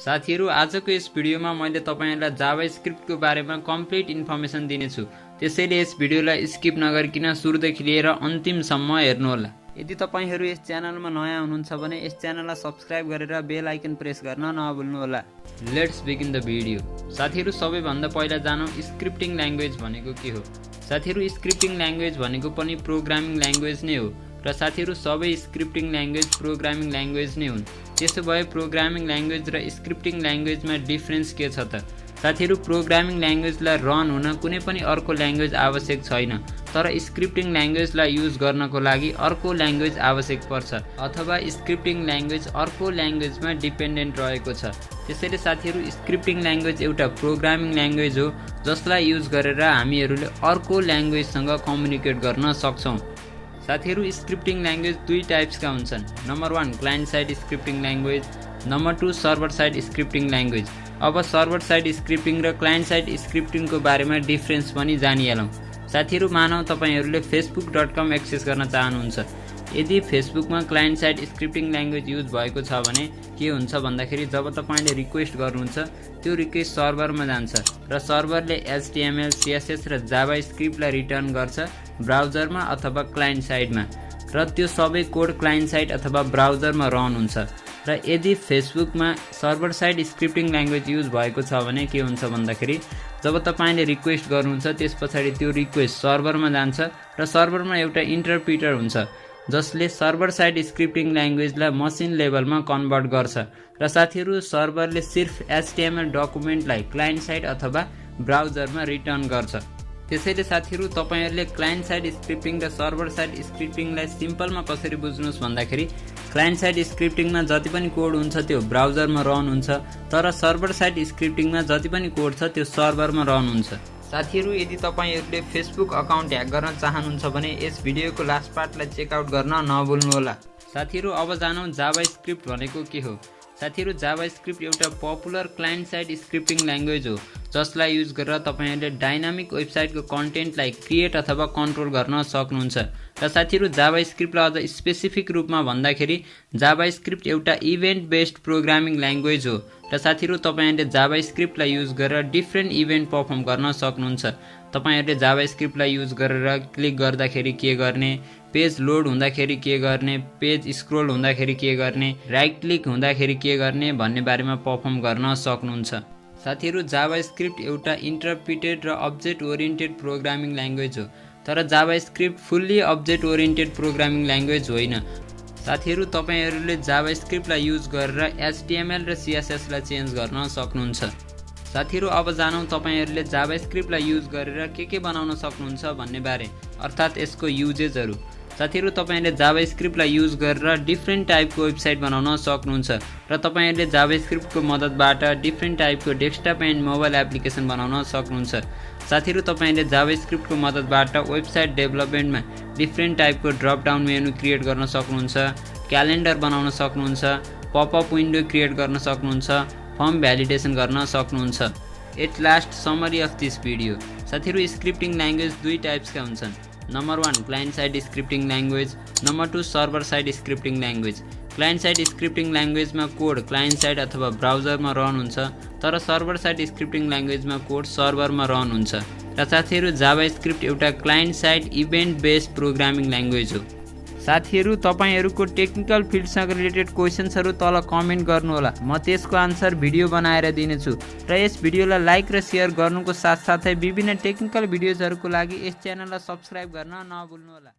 साथीहरु आजको यस भिडियोमा मैले तपाईहरुलाई जावास्क्रिप्टको बारेमा कम्प्लिट इन्फर्मेसन दिनेछु। त्यसैले यस भिडियोलाई स्किप नगरिकन सुरुदेखि लिएर अन्तिमसम्म हेर्नुहोला। यदि तपाईहरु यस च्यानलमा नयाँ हुनुहुन्छ भने यस च्यानललाई सब्स्क्राइब गरेर बेल आइकन प्रेस गर्न नभुल्नुहोला। Let's begin the video. साथीहरु सबैभन्दा पहिला जानौं स्क्रिप्टिङ ल्याङ्ग्वेज भनेको के हो। साथीहरु स्क्रिप्टिङ ल्याङ्ग्वेज भनेको पनि प्रोग्रामिङ ल्याङ्ग्वेज नै हो र साथीहरु सबै स्क्रिप्टिङ ल्याङ्ग्वेज प्रोग्रामिङ ल्याङ्ग्वेज नै हुन्। त्यसो भए प्रोग्रामिङ ल्याङ्ग्वेज र स्क्रिप्टिङ ल्याङ्ग्वेजमा डिफरेन्स के छ त? साथीहरु प्रोग्रामिङ ल्याङ्ग्वेजलाई रन हुन कुनै पनि अर्को ल्याङ्ग्वेज आवश्यक छैन, तर स्क्रिप्टिङ ल्याङ्ग्वेजलाई युज गर्नको लागि अर्को ल्याङ्ग्वेज आवश्यक पर्छ अथवा स्क्रिप्टिङ ल्याङ्ग्वेज अर्को ल्याङ्ग्वेजमा डिपेन्डेन्ट रहेको छ। त्यसैले साथीहरु स्क्रिप्टिङ ल्याङ्ग्वेज एउटा प्रोग्रामिङ ल्याङ्ग्वेज हो जसलाई युज गरेर हामीहरुले अर्को ल्याङ्ग्वेजसँग कम्युनिकेट गर्न सक्छौं। साथीहरु स्क्रिप्टिङ ल्याङ्ग्वेज दुई टाइप्सका हुन्छन्। Number 1 client side scripting language, number 2 server side scripting language. अब सर्भर साइड स्क्रिप्टिङ र क्लाइन्ट साइड स्क्रिप्टिङको बारेमा डिफरेन्स पनि जानिहालौं। साथीहरु मानौ तपाईहरुले facebook.com एक्सेस गर्न चाहनुहुन्छ। यदि फेसबुकमा client side scripting language use भएको छ भने के हुन्छ भन्दाखेरि जब तपाईले रिक्वेस्ट गर्नुहुन्छ त्यो रिक्वेस्ट सर्भरमा जान्छ र सर्भरले HTML, CSS र जावास्क्रिप्टलाई रिटर्न गर्छ ब्राउजरमा अथवा क्लाइन्ट साइडमा र त्यो सबै कोड क्लाइन्ट साइड अथवा ब्राउजरमा रन हुन्छ। र यदि फेसबुकमा server side scripting language use भएको छ भने के हुन्छ भन्दाखेरि जब तपाईले रिक्वेस्ट गर्नुहुन्छ त्यसपछि त्यो रिक्वेस्ट सर्भरमा जान्छ र सर्भरमा एउटा इन्टरप्रिटर हुन्छ जसले सर्भर साइड स्क्रिप्टिङ ल्याङ्ग्वेजलाई मसिन लेभलमा कन्भर्ट गर्छ र साथीहरु सर्भरले सिर्फ HTML डकुमेन्टलाई क्लाइन्ट साइड अथवा ब्राउजरमा रिटर्न गर्छ। त्यसैले साथीहरु तपाईहरुले क्लाइन्ट साइड स्क्रिप्टिङ र सर्भर साइड स्क्रिप्टिङलाई सिम्पलमा कसरी बुझ्नुस् भन्दाखेरि क्लाइन्ट साइड स्क्रिप्टिङमा जति पनि कोड हुन्छ त्यो ब्राउजरमा रन हुन्छ, तर सर्भर साइड स्क्रिप्टिङमा जति पनि कोड छ त्यो सर्भरमा रन हुन्छ। साथीहरु यदि तपाईहरुले फेसबुक अकाउन्ट ह्याक गर्न चाहनुहुन्छ भने यस भिडियोको लास्ट पार्टलाई चेक आउट गर्न नभुल्नुहोला। साथीहरु अब जानौं जावास्क्रिप्ट भनेको के हो। साथीहरु जावास्क्रिप्ट एउटा popular client side scripting language हो जसलाई युज गरेर तपाईहरुले डाइनामिक वेबसाइटको कन्टेन्टलाई क्रिएट अथवा कन्ट्रोल गर्न सक्नुहुन्छ। र साथीहरु जावास्क्रिप्टलाई अझ स्पेसिफिक रूपमा भन्दाखेरि जावास्क्रिप्ट एउटा इभेन्ट बेस्ड प्रोग्रामिङ ल्याङ्ग्वेज हो र साथीहरु तपाईहरुले जावास्क्रिप्टलाई युज गरेर डिफरेन्ट इभेन्ट परफर्म गर्न सक्नुहुन्छ। तपाईहरुले जावास्क्रिप्टलाई युज गरेर क्लिक गर्दाखेरि के गर्ने, पेज लोड हुँदाखेरि के गर्ने, पेज स्क्रोल हुँदाखेरि के गर्ने, राइट क्लिक हुँदाखेरि के गर्ने भन्ने बारेमा परफर्म गर्न सक्नुहुन्छ। साथीहरु जावास्क्रिप्ट एउटा इन्टरप्रिटेड र अब्जेक्ट ओरिएन्टेड प्रोग्रामिङ ल्याङ्ग्वेज हो, तर JavaScript fully object oriented programming language होइन। साथीहरु तपाईहरुले जावास्क्रिप्टलाई युज गरेर HTML र CSS लाई चेन्ज गर्न सक्नुहुन्छ। साथीहरु अब जानौं तपाईहरुले जावास्क्रिप्टलाई युज गरेर के बनाउन सक्नुहुन्छ भन्ने बारे, अर्थात् यसको युजेजहरु। साथीहरु तपाईहरुले जावास्क्रिप्टलाई युज गरेर डिफरेन्ट टाइपको वेबसाइट बनाउन सक्नुहुन्छ र तपाईहरुले जावास्क्रिप्टको मद्दतबाट डिफरेन्ट टाइपको डेस्कटप एन्ड मोबाइल एप्लिकेसन बनाउन सक्नुहुन्छ। साथीहरु तपाईहरुले जावास्क्रिप्टको मद्दतबाट वेबसाइट डेभलपमेन्टमा डिफरेन्ट टाइपको ड्रप डाउन मेनु क्रिएट गर्न सक्नुहुन्छ, क्यालेन्डर बनाउन सक्नुहुन्छ, पपअप विन्डो क्रिएट गर्न सक्नुहुन्छ, फर्म भ्यालिडेसन गर्न सक्नुहुन्छ। At last summary of this video. साथीहरु स्क्रिप्टिङ ल्याङ्ग्वेज दुई टाइप्सका हुन्छन्। Number 1 client side scripting language, number 2 server side scripting language. Client side scripting ल्याङ्ग्वेजमा कोड क्लाइन्ट साइड अथवा ब्राउजरमा रन हुन्छ, तर सर्भर साइड स्क्रिप्टिङ ल्याङ्ग्वेजमा कोड सर्भरमा रन हुन्छ। र साथीहरु जावास्क्रिप्ट एउटा client side event based programming language हो। साथीहरु तपाईहरुको टेक्निकल फिल्डसँग रिलेटेड क्वेशन्सहरु तल कमेन्ट गर्नुहोला, म त्यसको आन्सर भिडियो बनाएर दिनेछु। र यस भिडियोलाई लाइक र शेयर गर्नुको साथसाथै विभिन्न टेक्निकल भिडियोजहरुको लागि यस च्यानललाई सब्स्क्राइब गर्न नभुल्नुहोला।